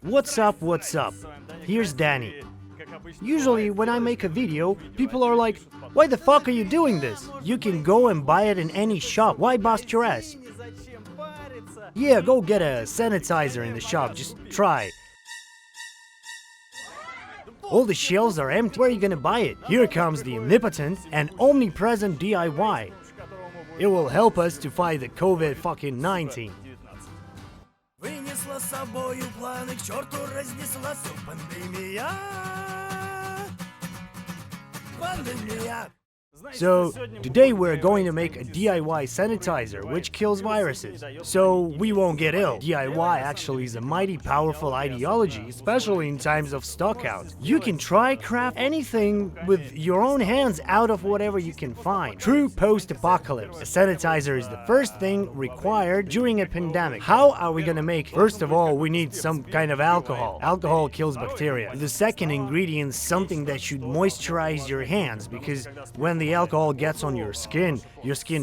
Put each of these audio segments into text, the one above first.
What's up, Here's Danny. Usually when I make a video, people are like, why the fuck are you doing this? You can go and buy it in any shop, why bust your ass? Yeah, go get a sanitizer in the shop, just try. All the shelves are empty, where are you gonna buy it? Here comes the omnipotent and omnipresent DIY. It will help us to fight the COVID-19. Вынесла с собою планы, к черту разнесла всю пандемия. Пандемия. So, today we're going to make a DIY sanitizer which kills viruses, so we won't get ill. DIY actually is a mighty powerful ideology, especially in times of stockouts. You can try craft anything with your own hands out of whatever you can find. True post-apocalypse. A sanitizer is the first thing required during a pandemic. How are we gonna make it? First of all, we need some kind of alcohol. Alcohol kills bacteria. The second ingredient is something that should moisturize your hands, because when the alcohol gets on your skin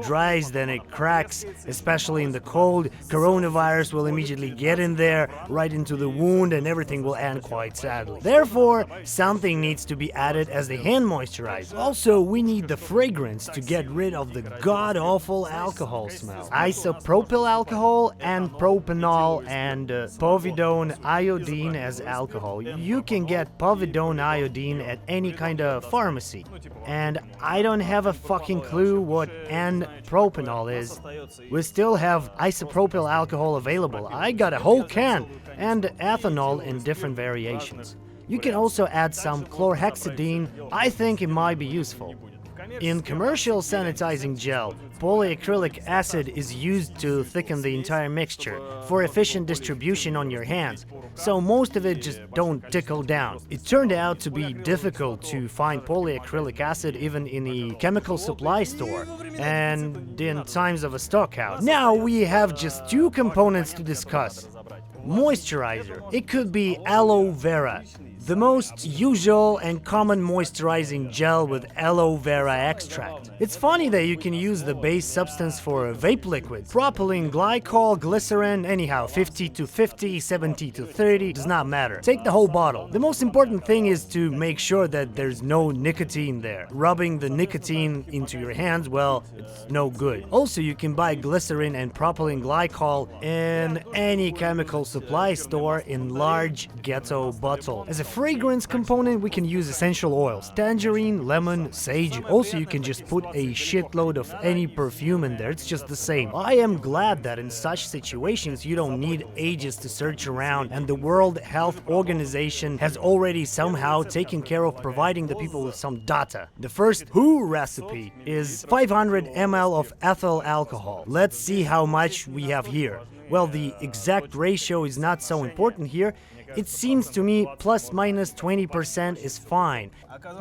dries, then it cracks, especially in the cold. Coronavirus will immediately get in there, right into the wound, and everything will end quite sadly. Therefore, something needs to be added as the hand moisturizer. Also, we need the fragrance to get rid of the god-awful alcohol smell. Isopropyl alcohol and propanol and povidone iodine as alcohol. You can get povidone iodine at any kind of pharmacy. And I don't have a fucking clue what N-propanol is. We still have isopropyl alcohol available. I got a whole can, and ethanol in different variations. You can also add some chlorhexidine. I think it might be useful. In commercial sanitizing gel, polyacrylic acid is used to thicken the entire mixture for efficient distribution on your hands, so most of it just don't trickle down. It turned out to be difficult to find polyacrylic acid even in the chemical supply store and in times of a stockout. Now we have just two components to discuss. Moisturizer. It could be aloe vera. The most usual and common moisturizing gel with aloe vera extract. It's funny that you can use the base substance for a vape liquid. Propylene glycol, glycerin, anyhow, 50 to 50, 70 to 30, does not matter. Take the whole bottle. The most important thing is to make sure that there's no nicotine there. Rubbing the nicotine into your hands, well, it's no good. Also, you can buy glycerin and propylene glycol in any chemical supply store in large ghetto bottle. As a fragrance component, we can use essential oils, tangerine, lemon, sage. Also, you can just put a shitload of any perfume in there, it's just the same. I am glad that in such situations you don't need ages to search around, and the World Health Organization has already somehow taken care of providing the people with some data. The first WHO recipe is 500 ml of ethyl alcohol. Let's see how much we have here. Well, the exact ratio is not so important here. It seems to me plus minus 20% is fine.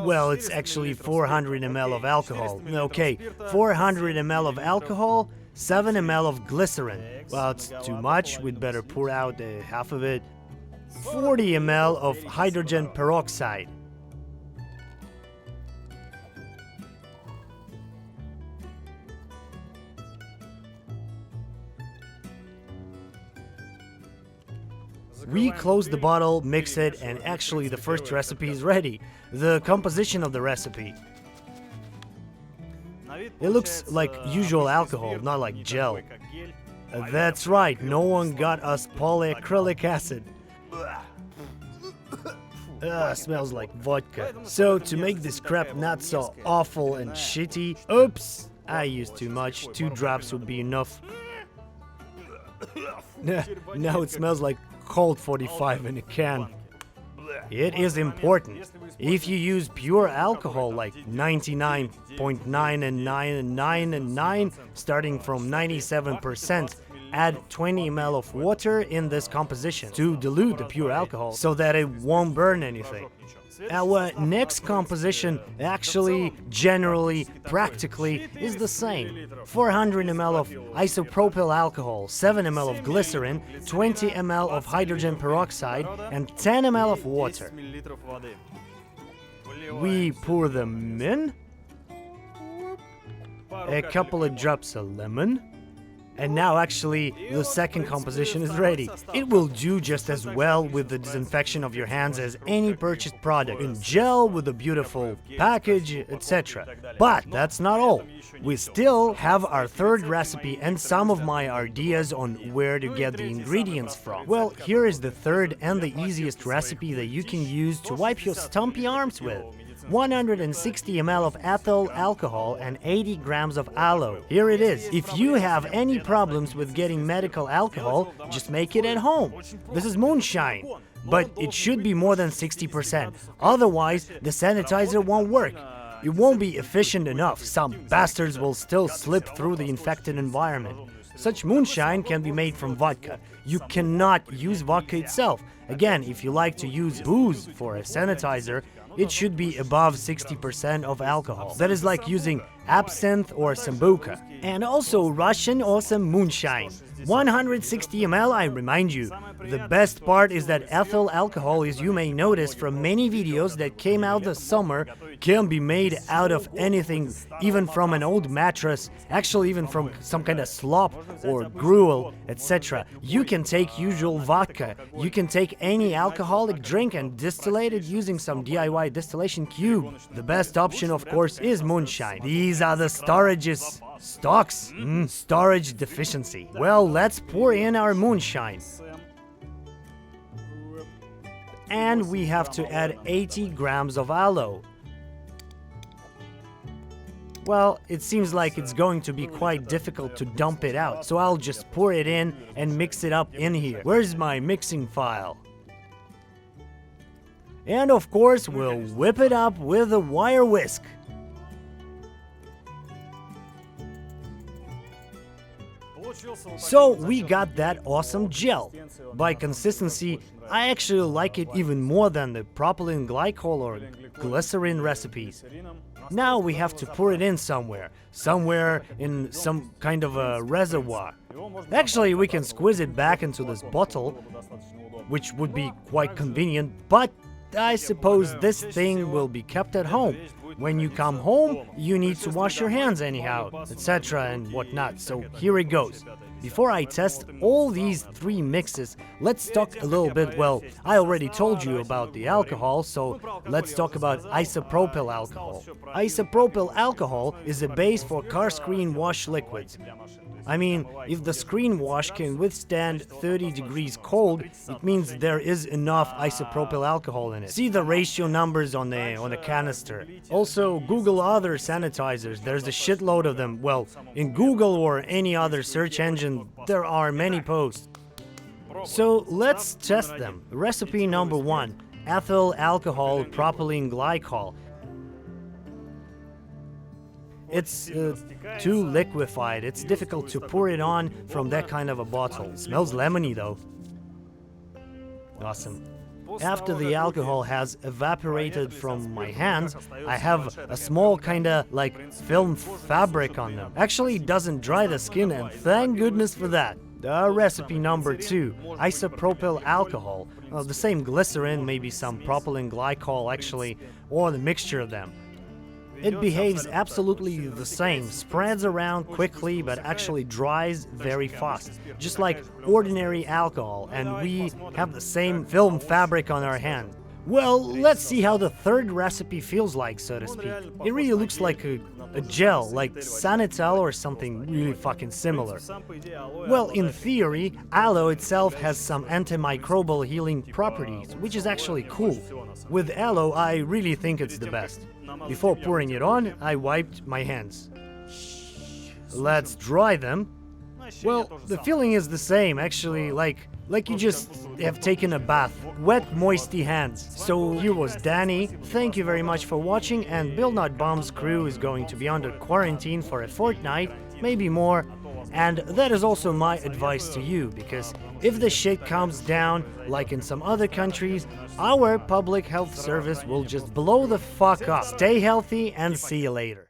Well, it's actually 400 ml of alcohol. Okay, 400 ml of alcohol, 7 ml of glycerin. Well, it's too much, we'd better pour out half of it. 40 ml of hydrogen peroxide. We close the bottle, mix it, and actually the first recipe is ready. The composition of the recipe. It looks like usual alcohol, not like gel. That's right, no one got us polyacrylic acid. Smells like vodka. So to make this crap not so awful and shitty, oops, I used too much, 2 drops would be enough. Now it smells like Colt 45 in a can. It is important. If you use pure alcohol like 99.9 and 9 and 9 and 9, starting from 97%, add 20 ml of water in this composition to dilute the pure alcohol so that it won't burn anything. Our next composition actually, generally, practically is the same. 400 ml of isopropyl alcohol, 7 ml of glycerin, 20 ml of hydrogen peroxide, and 10 ml of water. We pour them in. A couple of drops of lemon. And now actually the second composition is ready. It will do just as well with the disinfection of your hands as any purchased product in gel with a beautiful package, etc. But that's not all. We still have our third recipe and some of my ideas on where to get the ingredients from. Well, here is the third and the easiest recipe that you can use to wipe your stumpy arms with. 160 ml of ethyl alcohol and 80 grams of aloe. Here it is. If you have any problems with getting medical alcohol, just make it at home. This is moonshine, but it should be more than 60%. Otherwise, the sanitizer won't work. It won't be efficient enough. Some bastards will still slip through the infected environment. Such moonshine can be made from vodka. You cannot use vodka itself. Again, if you like to use booze for a sanitizer, it should be above 60% of alcohol. That is like using absinthe or sambuca. And also Russian awesome moonshine. 160 ml, I remind you. The best part is that ethyl alcohol, as you may notice from many videos that came out this summer, can be made out of anything, even from an old mattress, actually even from some kind of slop or gruel, etc. You can take usual vodka, you can take any alcoholic drink and distillate it using some DIY distillation cube. The best option, of course, is moonshine. These are the storages. Stocks? Storage deficiency. Well, let's pour in our moonshine. And we have to add 80 grams of aloe. Well, it seems like it's going to be quite difficult to dump it out, so I'll just pour it in and mix it up in here. Where's my mixing file? And of course, we'll whip it up with a wire whisk. So we got that awesome gel. By consistency, I actually like it even more than the propylene glycol or glycerin recipes. Now we have to pour it in somewhere in some kind of a reservoir. Actually, we can squeeze it back into this bottle, which would be quite convenient, but I suppose this thing will be kept at home. When you come home, you need to wash your hands anyhow, etc. and whatnot, so here it goes. Before I test all these three mixes, let's talk a little bit, well, I already told you about the alcohol, so let's talk about isopropyl alcohol. Isopropyl alcohol is a base for car screen wash liquids. I mean, if the screen wash can withstand 30 degrees cold, it means there is enough isopropyl alcohol in it. See the ratio numbers on the canister. Also, Google other sanitizers. There's a shitload of them. Well, in Google or any other search engine, there are many posts. So let's test them. Recipe number 1: ethyl alcohol propylene glycol. It's too liquefied. It's difficult to pour it on from that kind of a bottle. It smells lemony though. Awesome. After the alcohol has evaporated from my hands, I have a small kinda like film fabric on them. Actually, it doesn't dry the skin, and thank goodness for that. Recipe number 2, isopropyl alcohol. The same glycerin, maybe some propylene glycol actually, or the mixture of them. It behaves absolutely the same, spreads around quickly but actually dries very fast, just like ordinary alcohol, and we have the same film fabric on our hand. Well, let's see how the third recipe feels like, so to speak. It really looks like a gel, like Sanitizer or something really fucking similar. Well, in theory, aloe itself has some antimicrobial healing properties, which is actually cool. With aloe, I really think it's the best. Before pouring it on, I wiped my hands. Let's dry them. Well, the feeling is the same, actually, like you just have taken a bath. Wet, moisty hands. So here was Danny. Thank you very much for watching, and Build Not Bomb's crew is going to be under quarantine for a fortnight, maybe more. And that is also my advice to you, because if the shit calms down, like in some other countries, our public health service will just blow the fuck up. Stay healthy and see you later.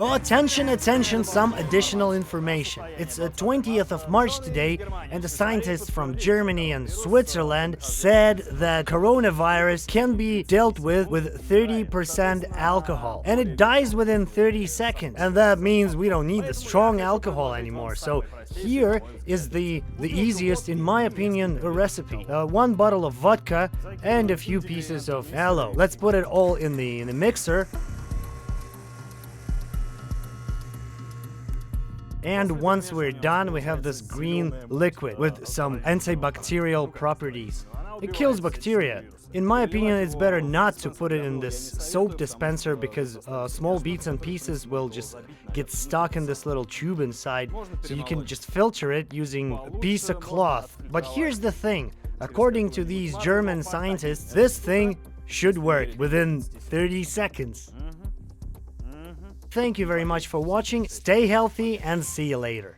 Oh, attention, attention, some additional information. It's 20th of March today, and the scientists from Germany and Switzerland said that coronavirus can be dealt with 30% alcohol, and it dies within 30 seconds. And that means we don't need the strong alcohol anymore. So here is the easiest, in my opinion, recipe. 1 bottle of vodka and a few pieces of aloe. Let's put it all in the mixer. And once we're done, we have this green liquid with some antibacterial properties. It kills bacteria. In my opinion, it's better not to put it in this soap dispenser because small bits and pieces will just get stuck in this little tube inside. So you can just filter it using a piece of cloth. But here's the thing. According to these German scientists, this thing should work within 30 seconds. Thank you very much for watching, stay healthy, and see you later.